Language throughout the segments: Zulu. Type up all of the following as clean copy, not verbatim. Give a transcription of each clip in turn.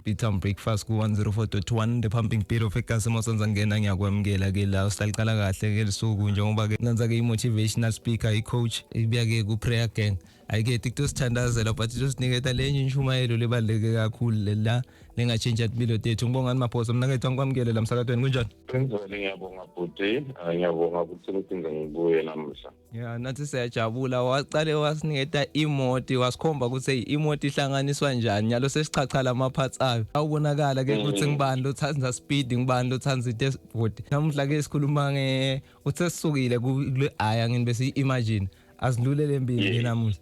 Beatham Breakfast ku 104.1 The Pumping Beat of eKasimo sonza ngena ngiyakwamukela ke la siqala kahle ke lisuku njengoba ke nanza ke motivational speaker coach ibiya ke ku prayer gang ayike tikto sithandazela but siniketa lenye inshumayelo lebaleke kakhulu la lengatshintsha impilo tethu ngibonga maphoso mina kethu ngikwamukele la msakatweni kunjani Ngizwele ngiyabonga bhuti, ngiyabonga ukuthi ucinga ngibuye namuhla. ya nathi siyajabula waqale wasiniketa imoto wasikhomba ukuthi imoto ihlanganiswa njani nyalo sesichacha lama parts ayo awubonakala ke ukuthi ngibani lo thanda speed ngibani lo thanda dashboard namuhla ke sikhuluma uthe sisukile kule aya ngini bese imagine asidlulele mbili namuhla.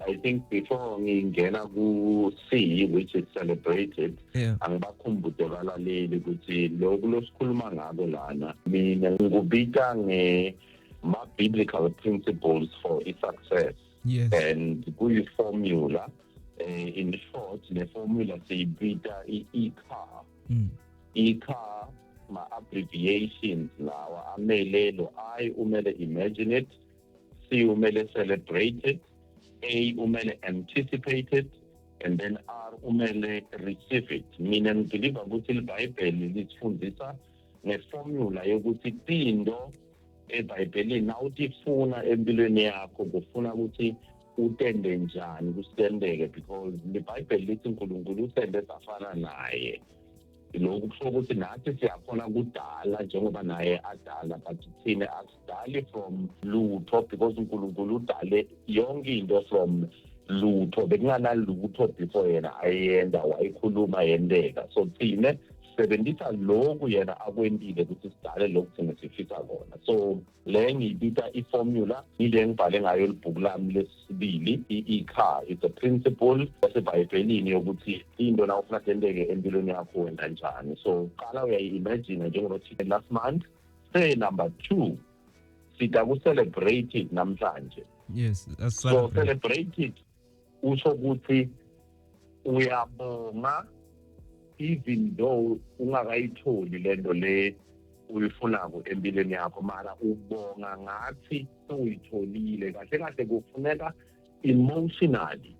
I think before ngingena ku C which is celebrated angibakhumbule abalaleli ukuthi lokho losikhuluma ngako lana mina ngikubika ma biblical principles for success. Yes. And kuyi formula in short the formula siyibita i-car. I-car ma abbreviations lawa amelelo I umele imagine it, C umele celebrate it, A umele anticipate it, and then R umele receive it. Mina ngibelieve ukuthi iBhayibheli lisifundisa ngeformula yokuthi into eBhayibhelini nawutifuna empilweni yakho kufuna ukuthi utende njani kusitendeke because iBhayibheli lithi uNkulunkulu utende safana naye. Lokhu kusho ukuthi nathi siyakhona kudala njengoba naye adala but thina asidali from lutho because uNkulunkulu udale yonke into from lutho bekunganalutho before yena ayenza wayikhuluma yendeka so thina sebenzisa lokhu yena akwentile ukuthi sidale lokhu thina sifisa kona so le ngiyibita iformula ile ngibhale ngayo libhuku lami lesibili i-car is a principle yaseBhayibhelini yokuthi into na ufuna tendeke empilweni yakho wena njani so qala uyayi-imagine njengoba sithi last month say number 2 sida ku celebrate it namhlanje. Yes, so celebrate it usho ukuthi uyabonga even though ungakayitholi lento le uyifunako empilweni yakho mara ubonga ngathi uyitholile kahle kahle kufuneka emotionally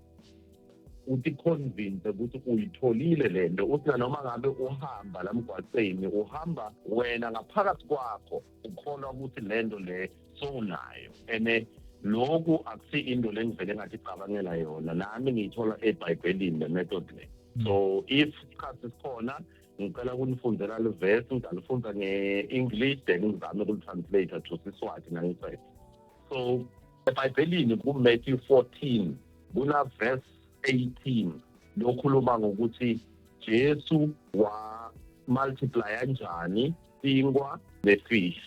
uthi convince ukuthi uyitholile lento uthi noma ngabe uhamba la mgwaqeni uhamba wena ngaphakathi kwakho ukholwa ukuthi lento le sonayo ene lokhu akusi into lengivele ngathi cabangela yona nami ngiyithola eBhayibhelini le method le. So if isikhathi sikhona ngicela ukunifundzela le verse ngizalifunda nge-English then ngizame ukulitranslate to Siswati nangisayini. So eBhayibhelini ku-Matthew 14 kuna verse 18 lokhuluma ngokuthi Jesu wa multiply kanjani ingwa nefish.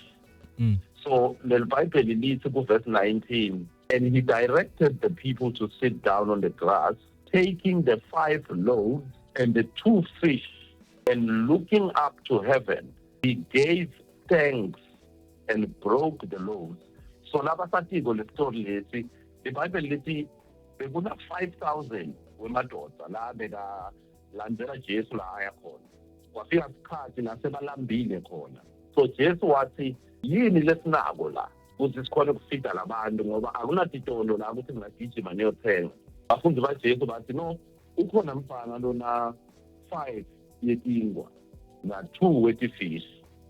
So the Bible lithi ku verse 19 and he directed the people to sit down on the grass taking the 5 loaves and the 2 fish and looking up to heaven he gave thanks and broke the loaves. So laba satiko le story lesi the Bible lithi bekuna 5,000 wemadoda la beka landela Jesu la aya khona kwafika isikhathi nasebalambile khona so Jesu wathi yini lesinako la ukuthi sikhona ukufida labantu ngoba akunatitolo la ukuthi ngagijima neyothenga abafundi baJesu bathi no ukhona mfana lona 5 yetingwa na 2 wetifish.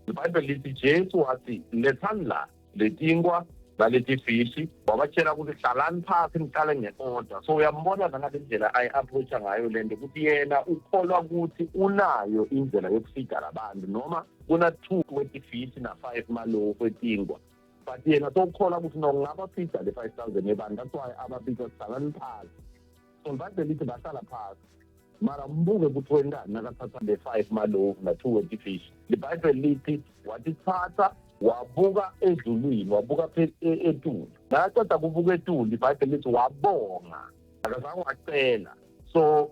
The Bible lithi Jesu wathi lethani la letingwa naleti fish wabatshela ukuthi hlalani phansi niqale nge-order so uyambona ngale ndlela ayi-approacha ngayo lento ukuthi yena ukholwa ukuthi unayo indlela yokufida labantu noma kuna 2 wetifish na 5 malofu etingwa but yena sokukholwa ukuthi nongabafida le 5,000 ebantu that's why ababika hlalani phansi so Bible lithi bahlala phansi mara mbuke ukuthi wendani nakathatha le 5 malofu na 2 wetifish. The Bible lithi watithatha wabuka edlulwini wabuka etulu naqeda kubuka etulu iBhayibheli lithi wabonga akazange wacela so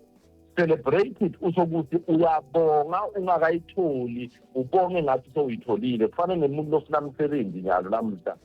celebrate it usokuthi uyabonga ungakayitholi ubonge ngathi sowuyitholile kufana nemuntu lofuna umsebenzi njalo lamuhla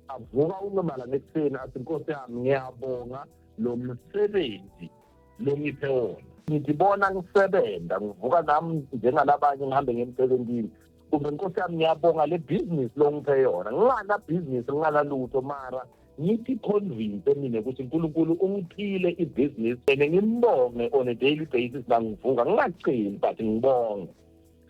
avuka unomala nekuseni athi Nkosi yami ngiyabonga lo msebenzi longiphe wona ngibona ngisebenza ngivuka nami njengalabanye ngihambe ngemsebenzini kube Nkosi yami ngiyabonga le business longiphe yona ngingana business ngingana lutho mara ngithi convince mina ukuthi uNkulunkulu ungiphile ibusiness and ngimbonge on a daily basis nangivuka ngingacini but ngibonge.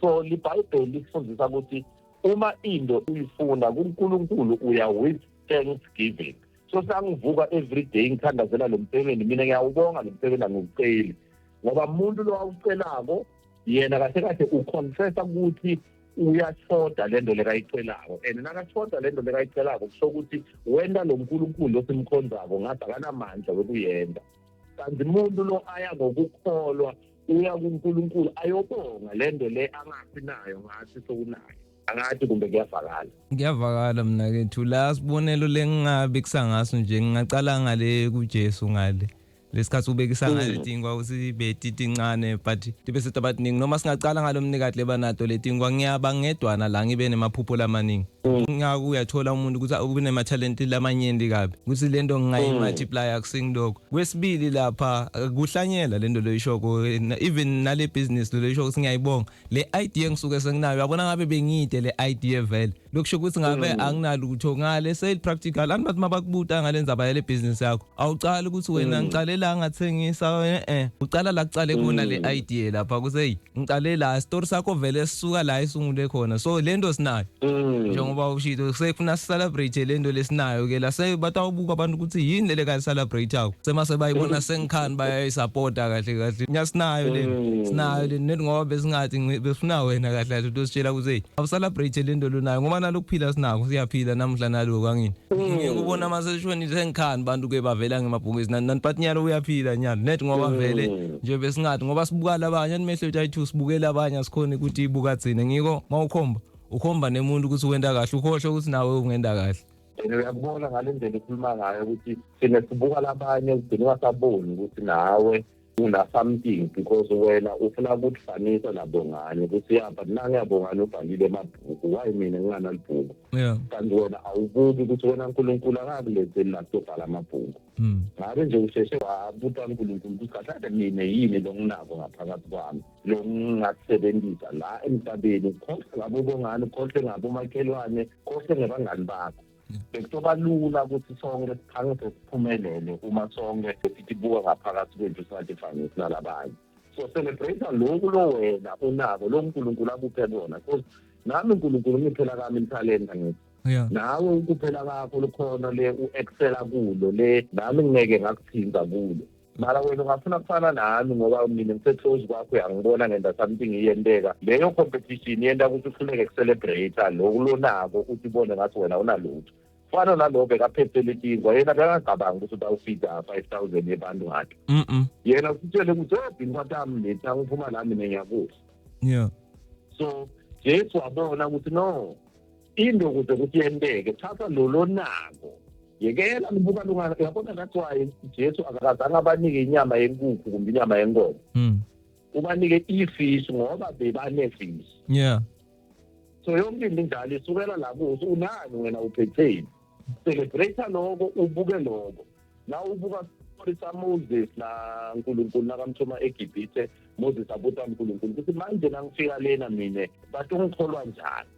So liBhayibheli lifundisa ukuthi uma into uyifuna kuNkulunkulu uya with thanksgiving. So sangivuka every day ngithandazela lo msebenzi mina ngiyawubonga lo msebenzi angiwuceli ngoba umuntu lo awucelako yena kahle kahle uconfessa ukuthi uyashoda lento lekayicelako and nakashoda lento lekayicelako kusho ukuthi wena lo nkulunkulu osimkhonzako ngathi akanamandla wekuyenda. Kanti umuntu lo aya ngokukholwa uya kuNkulunkulu ayobonga lento le angathi nayo ngathi sowunayo. Angathi kumbe Ngiyavakala mina kethu la sibonelo lengingabe kusangaso nje ngingacala ngale kuJesu ngale lesikhathi ubekisa ngaletingwa usibetiti incane but tibe sethi abaningi noma singacala ngalomnikati lebanato letingwa ngiyaba ngedwana la ngibe nemaphupho lamaningi ngaku uyathola umuntu ukuthi ube nema talent lamanyenti kabi ukuthi lento ngingayimultiply akusingiloko. Kwesibili lapha kuhlanyela lento loyishoko even nale business loyishoko singiyayibonga le idea ngisuke senginayo yabona ngabe bengide le idea vele lokusho ukuthi ngabe anginalo ukuthi ngale sale practical anbathi mabakubuta ngalenza bayele business yakho awucala ukuthi wena ngicale ngathengisa ucala la kucale khona le idea lapha kuse ngicale la story sakho vele sisuka la isungule khona so lento sinayo njengoba ushito sekufuna celebrate lento lesinayo ke la sebatawubuka abantu ukuthi yini le ka celebrate akho semase bayibona sengikhani bayayisupporta kahle kahle nyasinayo le sinayo le net ngoba besingathi befuna wena kahle kahle usitshela ukuthi awu celebrate lento lonayo ngoba nalokuphila sinako siyaphila namhla nalo kangini ngikubona maseshoni sengikhani bantu ke bavela ngemabhokisi nani but nyalo uyaphila nyalo net ngoba vele nje besingathi ngoba sibuka labanye nimehlo ethu ayithu sibukela abanye asikhona ukuthi ibuka tsine ngiko ukhomba nemuntu ukuthi wenda kahle ukhohle ukuthi nawe ungenda kahle. Uyakubona ngalendlela ekhuluma ngayo ukuthi sine sibuka labanye ugcina wasaboni ukuthi nawe una something because wena ufuna ukufanisa nabo ngane ukuthi yapha nani yabongana ubhalile emabhuku why mina nginganalibhuku kanti wena awubuki ukuthi wena uNkulunkulu akakuletheli la kubhala amabhuku ngabe nje usheshe wabuta uNkulunkulu ukuthi kahle mina yini lo nginako ngaphakathi kwami lo ngingasebenzisa la emhlabeni konke ngabo bongane konke ngabo makhelwane konke ngebangani bakho. Bekutoba lula ukuthi sonke sikhange siphumelele uma sonke sibuka ngaphakathi kwethu sathi fanele sinalabanye. So celebrate lokhu lo wena unako lo uNkulunkulu akuphe bona because nami uNkulunkulu ngiphela kami italent ngithi nawe ukuphela kakho lukhona le uexcela kulo le nami ngeke ngakuthinta kulo mara wena ungafuna kufana nami ngoba mina ngiclose kwakho uyangibona ngenda something iyenteka leyo competition yenda ukuthi ufuneke ukucelebrate lo kulonako uthi ubone ngathi wena unalutho fana nalo bekaphethele itingwa yena akacabanga ukuthi utawufika 5000 yebantu ngakhe yena usitshele ukuthi ingwatami lethi angiphuma la mina ngiyakudla so Jesu wabona ukuthi no into ukuze ukuthi yenteke thatha lo lonako yekela libuka lungana yabona that's why Jesu akakazange abanike inyama yenkukhu kumbe inyama yenkomo ubanike ifish ngoba bebanefish so yonke into njalo isukela lapho unani wena uphetheni celebrate lokho ubuke lokho la ubuka isa Moses la uNkulunkulu nakamthuma eGibhithe Moses abuta uNkulunkulu ukuthi manje nangifika lena mina bathi ungikholwa njani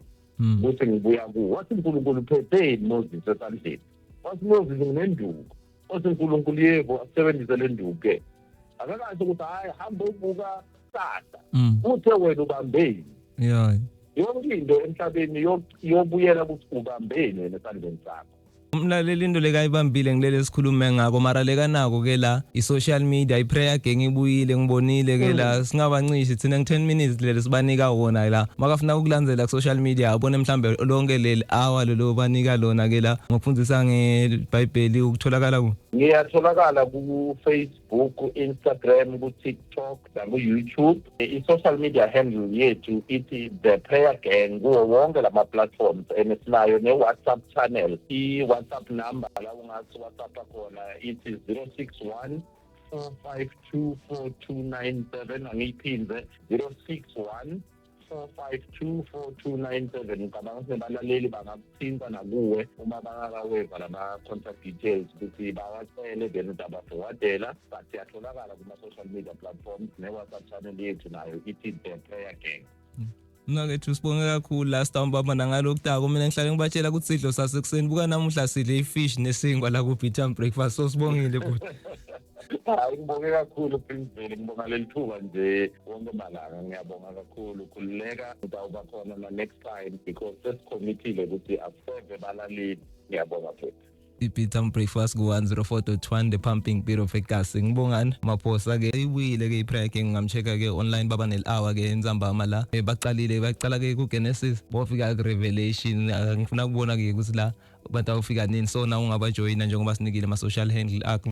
ukuthi ngibuya kuwo wathi uNkulunkulu uphetheni Moses esandleni wathi Moses nginenduku wathi uNkulunkulu yebo asebenzise le nduku ke akakathi ukuthi hayi hamba ubuka sasa uthe wena ubambeni yonke into emhlabeni yobuyela ukuthi ubambeni wena esandleni sakho. Umlaleli into lekayibambile ngilele sikhulume ngako mara leka nako ke la i-social media i-prayer gang ibuyile ngibonile ke la singabancishi thina nge 10 minutes lele sibanika wona la makafuna ukulandzela ku-social media abone mhlambe lonke leli hour lo banika lona ke la ngokufundisa ngeBhayibheli ukutholakala ku ngiyatholakala ku-Facebook, Instagram, ku-TikTok naku-YouTube. I-social media handle yethu ithi The Prayer Gang kuwo wonke lama platforms and sinayo ne-WhatsApp channel. I-WhatsApp number la ungathi WhatsApp khona ithi 061 4524297 angiyiphinde 061 4524297 ngicabanga ukuthi abalaleli bangakuthinta nakuwe uma bangakaweva lama contact details ukuthi bawacele then udabaforwardela but siyatholakala kuma social media platforms ne WhatsApp channel yethu nayo ithi The Prayer Gang. Nakethu sibonge kakhulu last time baba nangalokutako mina ngihlale ngibatshela ukuthi sidlo sasekuseni buka namuhla sidle ifish nesingwa la ku Beatam breakfast so sibongile bhuti. Hayi ngibonge kakhulu Princeville, ngibonga leli thuba nje wonke malanga, ngiyabonga kakhulu. Khululeka ngizawuba khona na next time because sesikhomithile ukuthi aseve balaleli. Ngiyabonga futhi. I-Beatam breakfast ku-104.1 the pumping beat of egasi ngibongani maphosa ke ibuyile ke i-prayer ke ngamcheka ke online baba nel-hour ke enzambama la baqala ke ku-Genesis bofika ku-Revelation ngifuna kubona ke ukuthi la abantu awufika nini so na ungabajoyina njengoba sinikile ama-social handle akho.